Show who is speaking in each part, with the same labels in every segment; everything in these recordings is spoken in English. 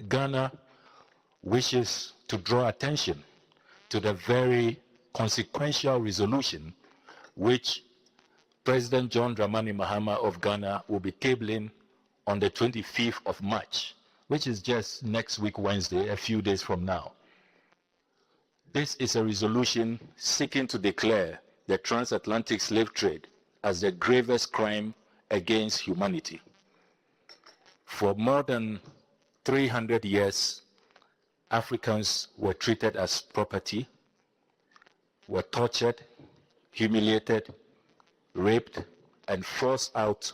Speaker 1: Ghana wishes to draw attention to the very consequential resolution which President John Dramani Mahama of Ghana will be tabling on the 25th of March, which is just next week, Wednesday, a few days from now. This is a resolution seeking to declare the transatlantic slave trade as the gravest crime against humanity. For more than 300 years, Africans were treated as property, were tortured, humiliated, raped, and forced out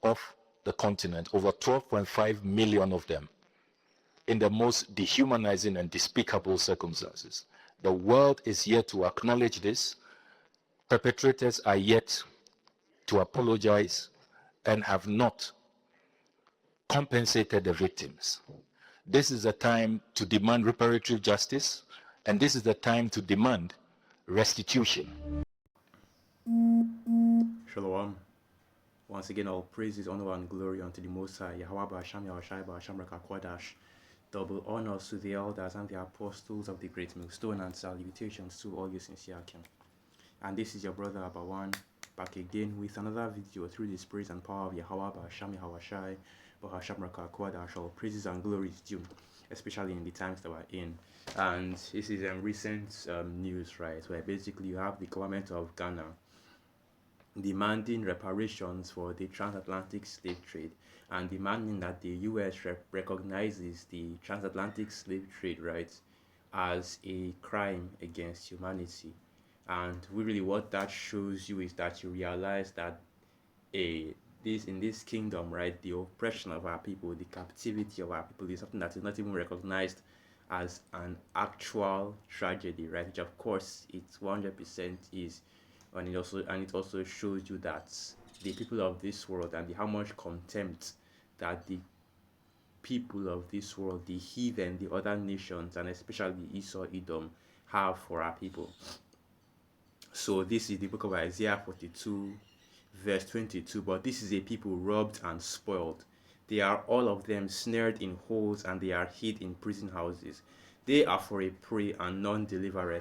Speaker 1: of the continent, over 12.5 million of them, in the most dehumanizing and despicable circumstances. The world is yet to acknowledge this. Perpetrators are yet to apologize and have not compensated the victims. This is a time to demand reparatory justice, and this is the time to demand restitution.
Speaker 2: Shalom. Once again, all praises, honor, and glory unto the Most High, Yahweh Ba'asham, Yahushai Ba'asham Rakakwadash. Double honors to the elders and the apostles of the great millstone, and salutations to all you sincere kin. And this is your brother Abawan, back again with another video through the spirit and power of Yahweh Ba'asham, Yahushai Ba'asham Rakakwadash. All praises and glories due, especially in the times that we're in. And this is recent news, right, where basically you have the government of Ghana demanding reparations for the transatlantic slave trade and demanding that the US recognizes the transatlantic slave trade, right, as a crime against humanity. And really what that shows you is that you realize that in this kingdom, right, the oppression of our people, the captivity of our people is something that is not even recognized as an actual tragedy, right, which of course it 100% is. And it also shows you that the people of this world and how much contempt that the people of this world, the heathen, the other nations, and especially Esau, Edom, have for our people. So this is the book of Isaiah 42, verse 22. But this is a people robbed and spoiled. They are all of them snared in holes, and they are hid in prison houses. They are for a prey, and none delivereth,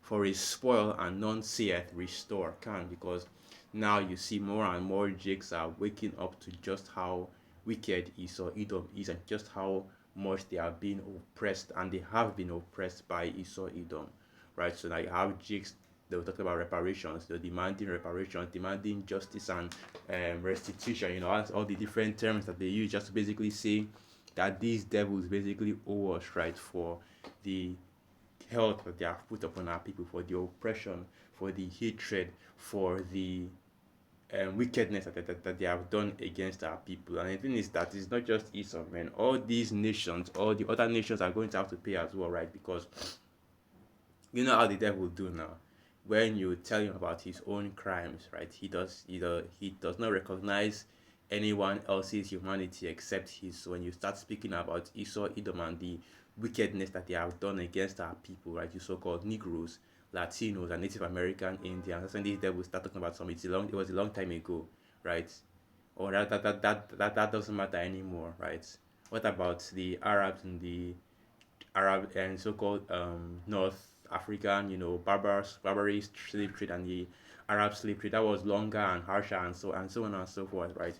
Speaker 2: for a spoil, and none saith restore. Because now you see more and more jakes are waking up to just how wicked Esau Edom is, and just how much they are being oppressed, and they have been oppressed by Esau Edom, right? So now you have jakes, they were talking about reparations, they're demanding reparations, demanding justice and restitution, you know, all the different terms that they use just to basically say that these devils basically owe us, right, for the health that they have put upon our people, for the oppression, for the hatred, for the wickedness that they have done against our people. And the thing is that it's not just Esau, man. All these nations, all the other nations are going to have to pay as well, right? Because you know how the devil do now. When you tell him about his own crimes, right, he does not recognize anyone else's humanity except his. When you start speaking about Esau, Edom, and the wickedness that they have done against our people, right, you so-called Negroes, Latinos, and Native American Indians, that's when these devils start talking about something. It was a long time ago, right? Or that doesn't matter anymore, right? What about the Arabs and the Arab and so-called North African, you know, barbarous slave trade, and the Arab slave trade that was longer and harsher, and so on and so forth, right?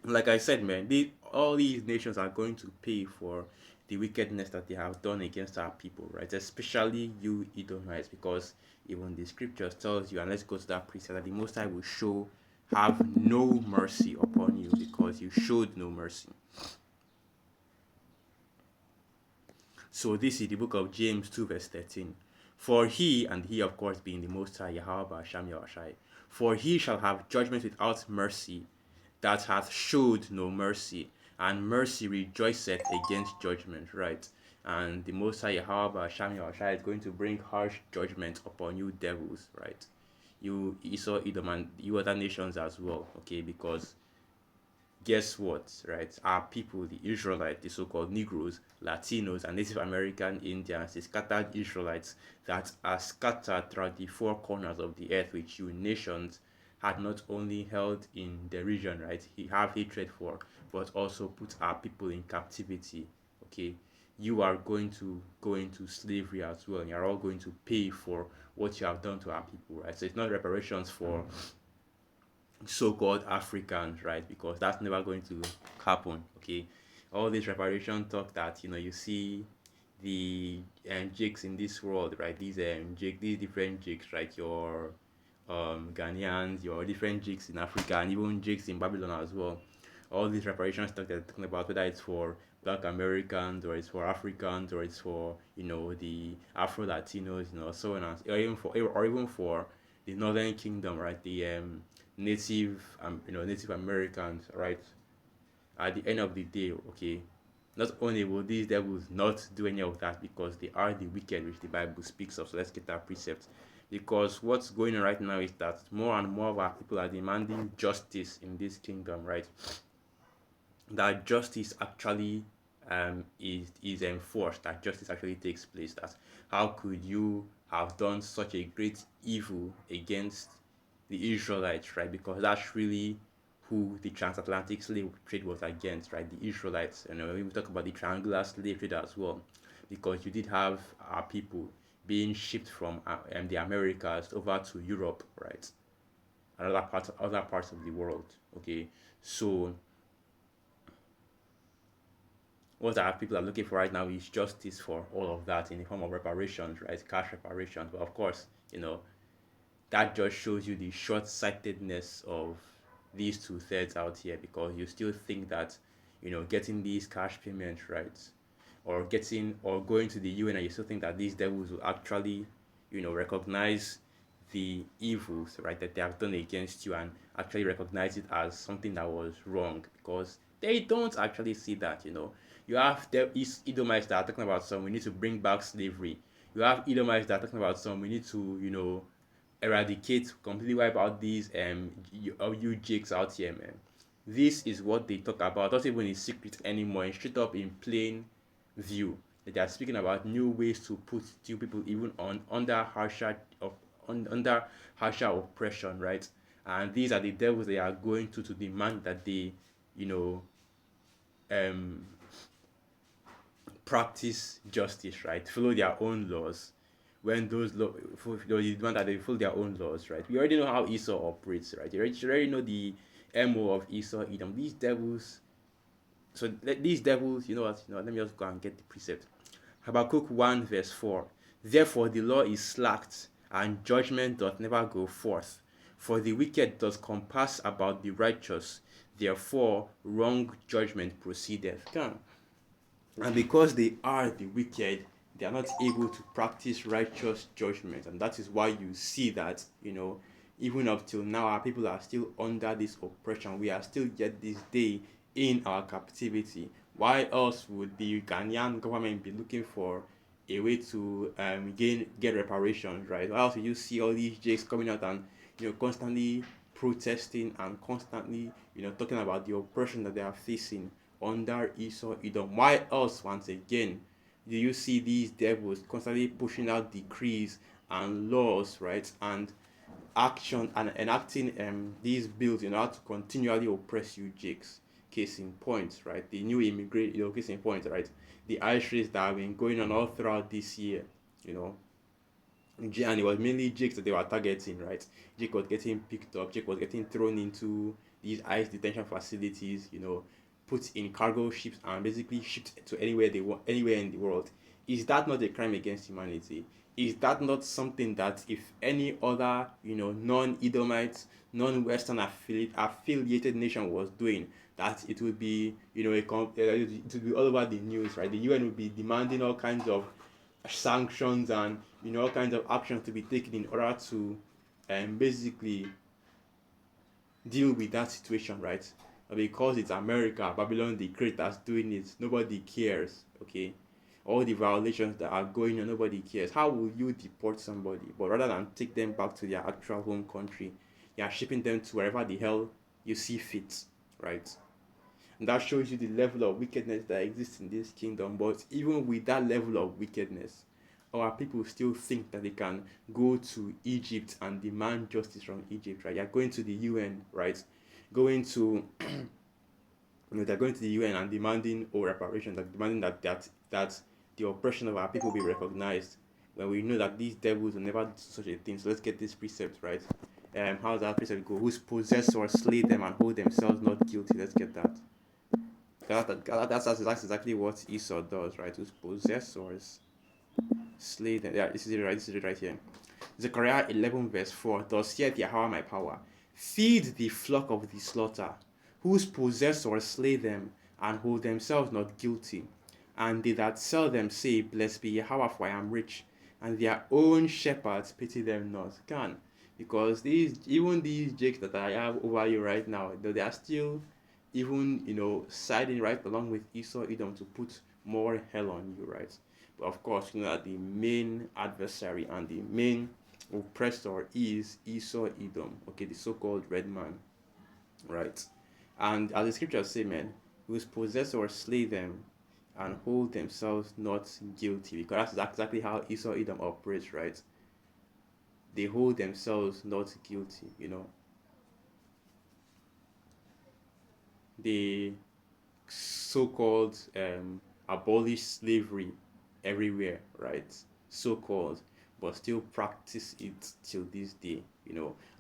Speaker 2: Like I said, man, all these nations are going to pay for the wickedness that they have done against our people, right? Especially you Edomites, because even the scriptures tells you, and let's go to that precept, that the Most High will have no mercy upon you because you showed no mercy. So this is the book of James 2 verse 13. For he, and he of course being the Most High, Yahweh Ba'asham Yahushai, for he shall have judgment without mercy, that hath showed no mercy, and mercy rejoiceth against judgment, right? And the Most High Yahweh Ba'asham Yahushai is going to bring harsh judgment upon you devils, right? You Esau, Edom, and you other nations as well, okay? Because guess what, right? Our people, the Israelites, the so-called Negroes, Latinos, and Native American Indians, the scattered Israelites that are scattered throughout the four corners of the earth, which you nations had not only held in the region, right, he have hatred for, but also put our people in captivity. Okay, you are going to go into slavery as well, and you're all going to pay for what you have done to our people, right? So it's not reparations for so-called Africans, right? Because that's never going to happen. Okay, all this reparation talk that you see the jigs in this world, right? These different jigs, right? Your Ghanaians, your different jigs in Africa, and even jigs in Babylon as well. All these reparation stuff that they're talking about, whether it's for Black Americans or it's for Africans or it's for the Afro Latinos, so on, and or even for the Northern Kingdom, right? The Native Americans, right? At the end of the day, okay, not only will these devils not do any of that because they are the wicked, which the Bible speaks of. So let's get that precept. Because what's going on right now is that more and more of our people are demanding justice in this kingdom, right? That justice actually is enforced, that justice actually takes place. That how could you have done such a great evil against the Israelites, right? Because that's really who the transatlantic slave trade was against, right? The Israelites. We talk about the triangular slave trade as well, because you did have our people being shipped from the Americas over to Europe, right? And other parts of the world. Okay, so what our people are looking for right now is justice for all of that in the form of reparations, right? Cash reparations. But of course, that just shows you the short-sightedness of these two thirds out here, because you still think that getting these cash payments, right, or going to the UN, and you still think that these devils will actually recognize the evils, right, that they have done against you, and actually recognize it as something that was wrong, because they don't actually see that. You have Edomites that are talking about some we need to bring back slavery. You have Edomites that are talking about some we need to eradicate, completely wipe out these you jigs out here, man. This is what they talk about, not even in secret anymore, and straight up in plain view. They are speaking about new ways to put two people even under harsher oppression, right? And these are the devils they are going to demand that they, you know, um, practice justice, right? Follow their own laws. When you demand that they follow their own laws, right? We already know how Esau operates, right? You already know the MO of Esau, Edom. These devils. So these devils, you know what? Let me just go and get the precept. Habakkuk 1 verse 4. Therefore the law is slacked, and judgment doth never go forth. For the wicked does compass about the righteous, therefore wrong judgment proceedeth. And because they are the wicked, they are not able to practice righteous judgment. And that is why you see that, even up till now, our people are still under this oppression. We are still yet this day in our captivity. Why else would the Ghanaian government be looking for a way to get reparations, right? Why else do you see all these Jakes coming out and constantly protesting and constantly talking about the oppression that they are facing under Esau Edom? Why else, once again, do you see these devils constantly pushing out decrees and laws, right, and action and enacting these bills in order to continually oppress you Jakes? Case in point, right? The new immigrant, case in point, right? The ice race that have been going on all throughout this year, and it was mainly Jake that they were targeting, right? Jake was getting picked up, Jake was getting thrown into these ICE detention facilities, put in cargo ships and basically shipped to anywhere they want, anywhere in the world. Is that not a crime against humanity? Is that not something that if any other, non-Edomite, non-Western affiliated nation was doing, that it would be, it would be all over the news, right? The UN would be demanding all kinds of sanctions and all kinds of actions to be taken in order to basically deal with that situation, right? Because it's America, Babylon the Great that's doing it, nobody cares. Okay, all the violations that are going on, nobody cares. How will you deport somebody? But rather than take them back to their actual home country, you are shipping them to wherever the hell you see fit, right? And that shows you the level of wickedness that exists in this kingdom. But even with that level of wickedness, our people still think that they can go to Egypt and demand justice from Egypt, right? You're going to the UN, right? Going to they're going to the UN and demanding reparations, like demanding that the oppression of our people be recognized. When we know that these devils will never do such a thing. So let's get this precept right. How does that precept go? Whose possess or slay them and hold themselves not guilty. Let's get that. That's exactly what Esau does, right? Whose possessors slay them. Yeah, this is it right. This is it right here. Zechariah 11 verse 4. Thus saith Yahweh my power, feed the flock of the slaughter, whose possessors slay them and hold themselves not guilty. And they that sell them say, Blessed be Yahweh, for I am rich, and their own shepherds pity them not. Can because even these jakes that I have over you right now, though they are still even siding right along with Esau Edom to put more hell on you, right? But of course, you know that the main adversary and the main oppressor is Esau Edom, okay, the so-called red man, right? And as the scriptures say, man, whose possessors slay them and hold themselves not guilty, because that's exactly how Esau Edom operates, right? They hold themselves not guilty. They so-called abolish slavery everywhere, right? So-called, but still practice it till this day.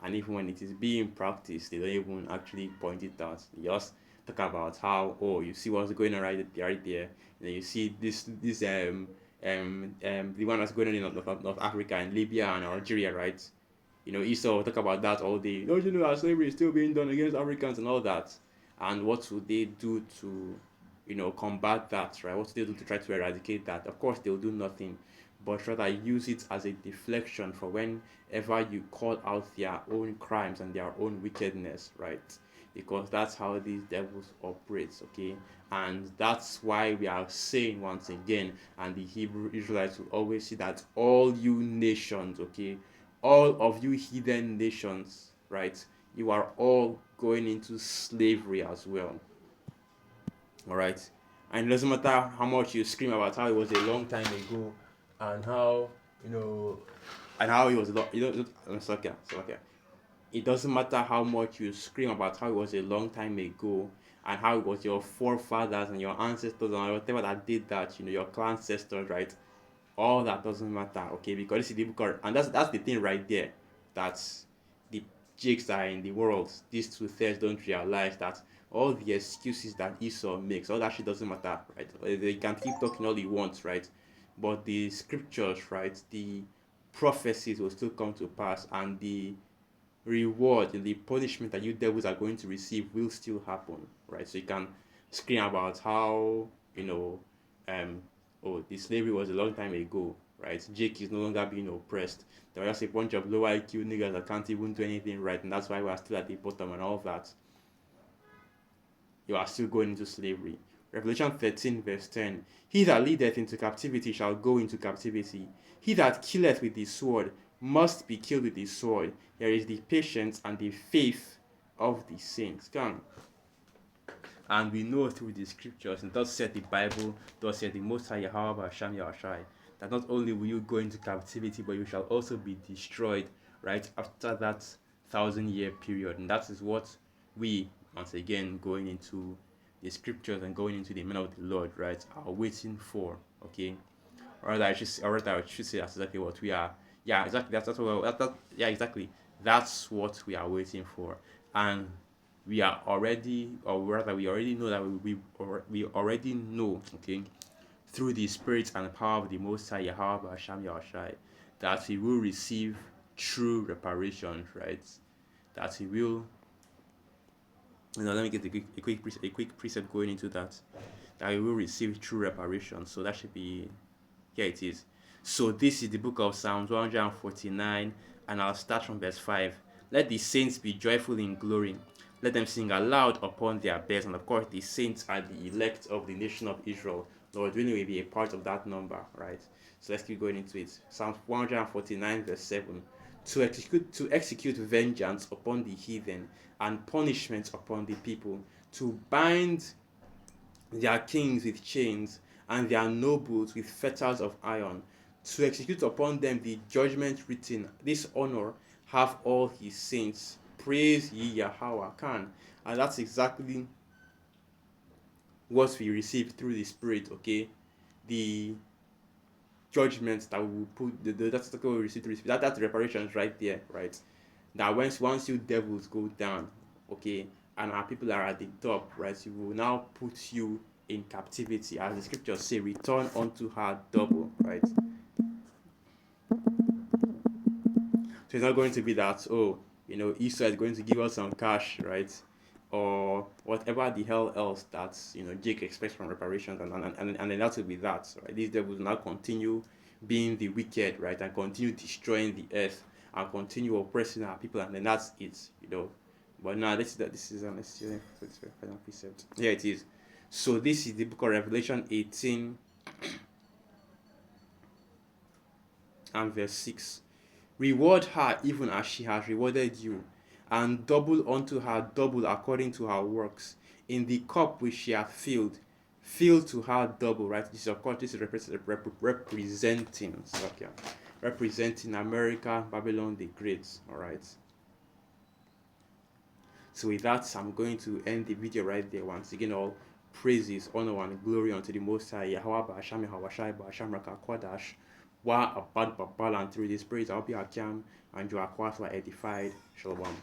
Speaker 2: And even when it is being practiced, they don't even actually point it out. They just talk about how, oh, you see what's going on right there, and then you see the one that's going on in North Africa and Libya and Algeria, right? Esau talk about that all day. Don't you know that slavery is still being done against Africans and all that? And what would they do to, combat that, right? What would they do to try to eradicate that? Of course, they'll do nothing, but rather use it as a deflection for whenever you call out their own crimes and their own wickedness, right? Because that's how these devils operate, okay? And that's why we are saying once again, and the Hebrew Israelites will always see that all you nations, okay, all of you heathen nations, right? You are all going into slavery as well. All right. And it doesn't matter how much you scream about how it was a long time ago and how, you know, and how it was a lot, okay. It doesn't matter how much you scream about how it was a long time ago and how it was your forefathers and your ancestors and whatever that did that, your clan ancestors, right? All that doesn't matter, okay? Because this is the book, and that's the thing right there. That's the jakes that are in the world. These two thirds don't realize that all the excuses that Esau makes, all that shit doesn't matter, right? They can keep talking all he wants, right? But the scriptures, right? The prophecies will still come to pass, and the reward and the punishment that you devils are going to receive will still happen, right? So you can scream about how, um, oh, the slavery was a long time ago, right? Jake is no longer being oppressed. There are just a bunch of low IQ niggas that can't even do anything right, and that's why we are still at the bottom and all of that. You are still going into slavery. Revelation 13, verse 10. He that leadeth into captivity shall go into captivity. He that killeth with the sword must be killed with the sword. Here is the patience and the faith of the saints. Come. And we know through the scriptures, and thus said the Bible, thus said the Most High Yahweh Hashem Yahushai, that not only will you go into captivity, but you shall also be destroyed right after that 1,000-year period. And that is what we, once again, going into the scriptures and going into the men of the Lord, right, are waiting for. Okay, or I should say that's exactly what we are. Yeah, exactly. Yeah, exactly. That's what we are waiting for, and we are already, or rather, we already know that we already know. Okay, through the spirit and the power of the Most High Yahweh Hashem Yahushai, that we will receive true reparations, right? That we will. Let me get a quick preset going into that. That we will receive true reparations. So that should be, here it is. So this is the book of Psalms 149, and I'll start from verse 5. Let the saints be joyful in glory. Let them sing aloud upon their beds. And of course, the saints are the elect of the nation of Israel. Lord willing, will be a part of that number, right? So let's keep going into it. Psalm 149, verse 7. To execute vengeance upon the heathen and punishment upon the people, to bind their kings with chains and their nobles with fetters of iron, to execute upon them the judgment written. This honor have all his saints. Praise ye Yahweh. Can. And that's exactly what we receive through the Spirit, okay, the judgments that we will put, that's what we receive through the Spirit. That's reparations right there, right? That once you devils go down, okay, and our people are at the top, right, we will now put you in captivity, as the scriptures say, return unto her double, right? So it's not going to be that, oh, Esau is going to give us some cash, right? Or whatever the hell else that Jake expects from reparations, and then that will be that, right? These devils will now continue being the wicked, right, and continue destroying the earth and continue oppressing our people, and then that's it. But now this is an final precept. Yeah, it is. So this is the book of Revelation 18 and verse 6. Reward her even as she has rewarded you, and double unto her double according to her works. In the cup which she hath filled, fill to her double, right? This is, of course, this is representing representing America, Babylon the Great, all right? So with that, I'm going to end the video right there. Once again, all praises, honor, and glory unto the Most High, Yahweh, Ba'asham, Hawashai, Ba'asham, Raka, Kwadash, Wa, Abad, Babal, and through this praise, I'll be Akim, and you are quite edified. Shalom.